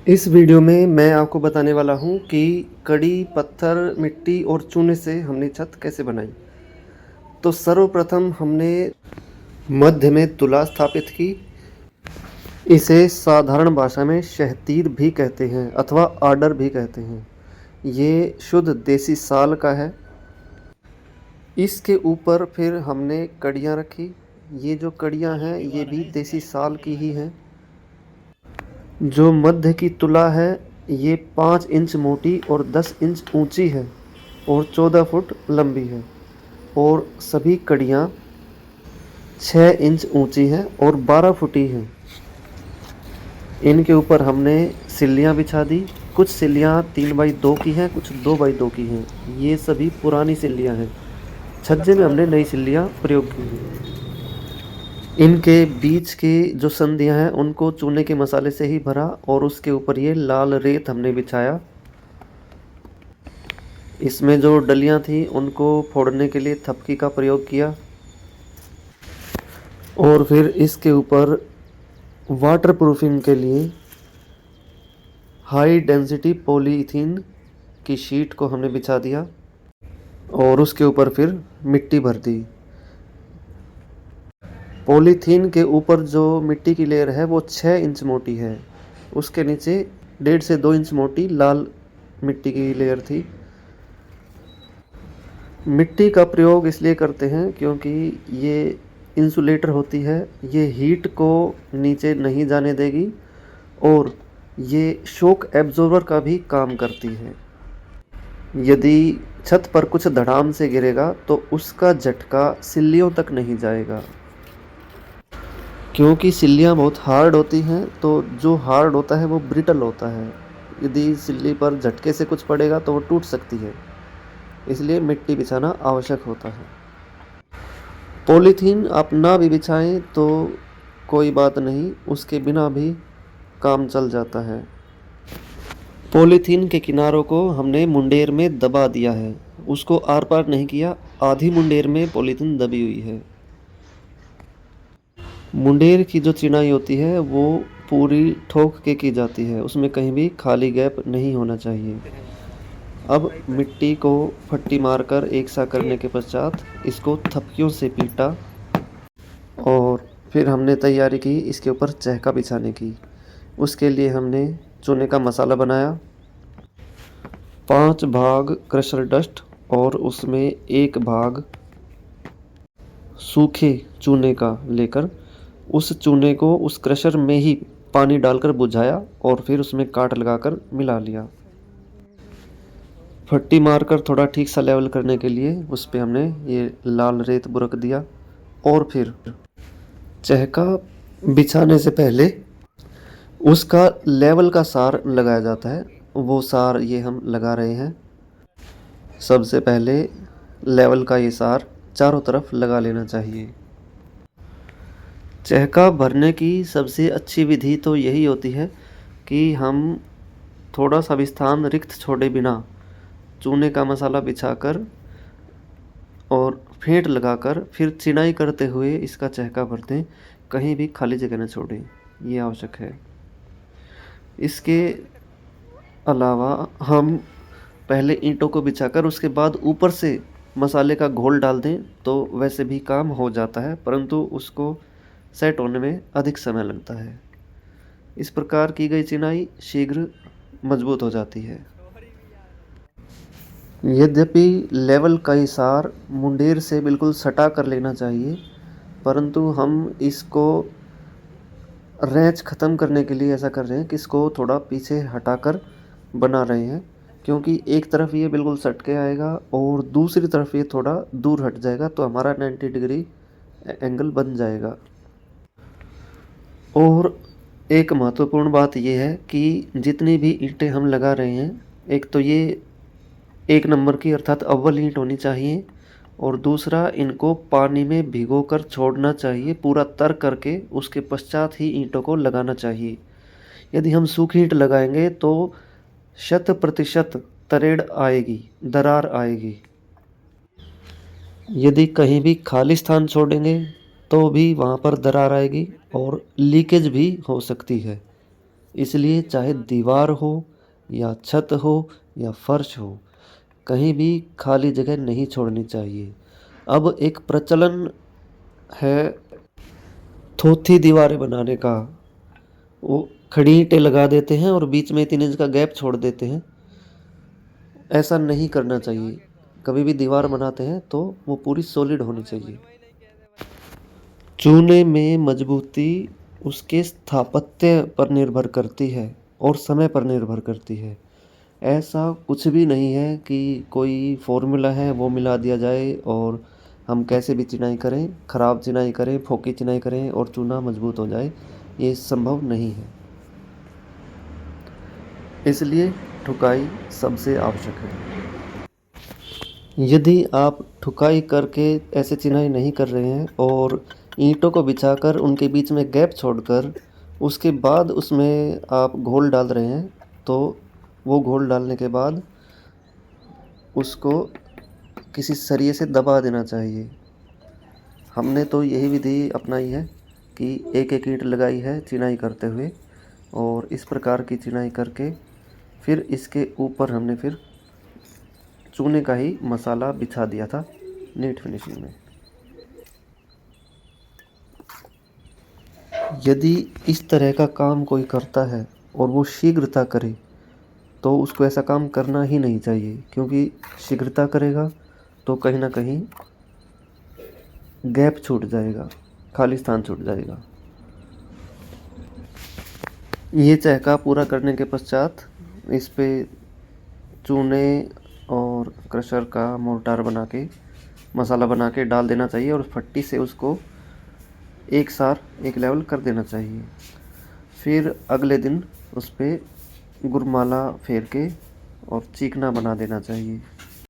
इस वीडियो में मैं आपको बताने वाला हूँ कि कड़ी, पत्थर, मिट्टी और चूने से हमने छत कैसे बनाई। तो सर्वप्रथम हमने मध्य में तुला स्थापित की। इसे साधारण भाषा में शहतीर भी कहते हैं अथवा आडर भी कहते हैं। ये शुद्ध देसी साल का है। इसके ऊपर फिर हमने कड़ियाँ रखी। ये जो कड़ियाँ हैं ये भी देसी साल की ही हैं। जो मध्य की तुला है ये 5 इंच मोटी और 10 इंच ऊंची है और 14 फुट लंबी है। और सभी कड़ियाँ 6 इंच ऊंची हैं और 12 फुटी हैं। इनके ऊपर हमने सिल्लियाँ बिछा दी। कुछ सिल्लियाँ 3x2 की हैं, कुछ 2x2 की हैं। ये सभी पुरानी सिल्लियाँ हैं। छज्जे में हमने नई सिल्लियाँ प्रयोग की हैं। इनके बीच की जो संधियाँ हैं उनको चूने के मसाले से ही भरा और उसके ऊपर ये लाल रेत हमने बिछाया। इसमें जो डलियाँ थी उनको फोड़ने के लिए थपकी का प्रयोग किया और फिर इसके ऊपर वाटर प्रूफिंग के लिए हाई डेंसिटी पॉलीथीन की शीट को हमने बिछा दिया और उसके ऊपर फिर मिट्टी भर दी। पॉलीथीन के ऊपर जो मिट्टी की लेयर है वो 6 इंच मोटी है। उसके नीचे 1.5 से 2 इंच मोटी लाल मिट्टी की लेयर थी। मिट्टी का प्रयोग इसलिए करते हैं क्योंकि ये इंसुलेटर होती है। ये हीट को नीचे नहीं जाने देगी और ये शॉक एब्जॉर्बर का भी काम करती है। यदि छत पर कुछ धड़ाम से गिरेगा तो उसका झटका सिल्लियों तक नहीं जाएगा। क्योंकि सिल्लियाँ बहुत हार्ड होती हैं तो जो हार्ड होता है वो ब्रिटल होता है। यदि सिल्ली पर झटके से कुछ पड़ेगा तो वो टूट सकती है। इसलिए मिट्टी बिछाना आवश्यक होता है। पॉलीथीन आप ना भी बिछाएं तो कोई बात नहीं, उसके बिना भी काम चल जाता है। पॉलीथीन के किनारों को हमने मुंडेर में दबा दिया है। उसको आर पार नहीं किया। आधी मुंडेर में पॉलीथीन दबी हुई है। मुंडेर की जो चिनाई होती है वो पूरी ठोक के की जाती है। उसमें कहीं भी खाली गैप नहीं होना चाहिए। अब मिट्टी को फट्टी मारकर एक सा करने के पश्चात इसको थपकियों से पीटा और फिर हमने तैयारी की इसके ऊपर चहका बिछाने की। उसके लिए हमने चूने का मसाला बनाया। 5 भाग क्रशर डस्ट और उसमें 1 भाग सूखे चूने का लेकर उस चूने को उस क्रशर में ही पानी डालकर बुझाया और फिर उसमें काट लगाकर मिला लिया। फट्टी मारकर थोड़ा ठीक सा लेवल करने के लिए उस पे हमने ये लाल रेत बुरक दिया और फिर चहका बिछाने से पहले उसका लेवल का सार लगाया जाता है। वो सार ये हम लगा रहे हैं। सबसे पहले लेवल का ये सार चारों तरफ लगा लेना चाहिए। चहका भरने की सबसे अच्छी विधि तो यही होती है कि हम थोड़ा सा भी स्थान रिक्त छोड़े बिना चूने का मसाला बिछाकर और फेंट लगाकर फिर चिनाई करते हुए इसका चहका भर दें। कहीं भी खाली जगह न छोड़ें, ये आवश्यक है। इसके अलावा हम पहले ईंटों को बिछाकर उसके बाद ऊपर से मसाले का घोल डाल दें तो वैसे भी काम हो जाता है, परंतु उसको सेट होने में अधिक समय लगता है। इस प्रकार की गई चिनाई शीघ्र मजबूत हो जाती है। यद्यपि लेवल का हिसार मुंडेर से बिल्कुल सटा कर लेना चाहिए, परंतु हम इसको रैंच ख़त्म करने के लिए ऐसा कर रहे हैं कि इसको थोड़ा पीछे हटाकर बना रहे हैं। क्योंकि एक तरफ ये बिल्कुल सट के आएगा और दूसरी तरफ ये थोड़ा दूर हट जाएगा तो हमारा 90 डिग्री एंगल बन जाएगा। और एक महत्वपूर्ण बात ये है कि जितनी भी ईंटें हम लगा रहे हैं, एक तो ये 1 नंबर की अर्थात अव्वल ईंट होनी चाहिए और दूसरा इनको पानी में भिगोकर छोड़ना चाहिए पूरा तर करके। उसके पश्चात ही ईंटों को लगाना चाहिए। यदि हम सूखी ईंट लगाएंगे तो 100% तरेड़ आएगी, दरार आएगी। यदि कहीं भी खाली स्थान छोड़ेंगे तो भी वहाँ पर दरार आएगी और लीकेज भी हो सकती है। इसलिए चाहे दीवार हो या छत हो या फर्श हो, कहीं भी खाली जगह नहीं छोड़नी चाहिए। अब एक प्रचलन है थोथी दीवारें बनाने का। वो खड़ी ईंटें लगा देते हैं और बीच में 3 इंच का गैप छोड़ देते हैं। ऐसा नहीं करना चाहिए। कभी भी दीवार बनाते हैं तो वो पूरी सॉलिड होनी चाहिए। चूने में मजबूती उसके स्थापत्य पर निर्भर करती है और समय पर निर्भर करती है। ऐसा कुछ भी नहीं है कि कोई फ़ॉर्मूला है वो मिला दिया जाए और हम कैसे भी चिनाई करें, ख़राब चिनाई करें, फोकी चिनाई करें और चूना मजबूत हो जाए, ये संभव नहीं है। इसलिए ठुकाई सबसे आवश्यक है। यदि आप ठुकाई करके ऐसे चिनाई नहीं कर रहे हैं और ईंटों को बिछाकर उनके बीच में गैप छोड़कर उसके बाद उसमें आप घोल डाल रहे हैं, तो वो घोल डालने के बाद उसको किसी सरिये से दबा देना चाहिए। हमने तो यही विधि अपनाई है कि एक-एक ईंट लगाई है चिनाई करते हुए और इस प्रकार की चिनाई करके फिर इसके ऊपर हमने फिर चूने का ही मसाला बिछा दिया था नीट फिनिशिंग में। यदि इस तरह का काम कोई करता है और वो शीघ्रता करे, तो उसको ऐसा काम करना ही नहीं चाहिए, क्योंकि शीघ्रता करेगा तो कहीं न कहीं गैप छूट जाएगा, खाली स्थान छूट जाएगा। ये चहका पूरा करने के पश्चात इस पे चूने और क्रशर का मोर्टार बना के, मसाला बना के डाल देना चाहिए और फट्टी से उसको एक सार एक लेवल कर देना चाहिए। फिर अगले दिन उस पे गुरमाला फेर के और चिकना बना देना चाहिए।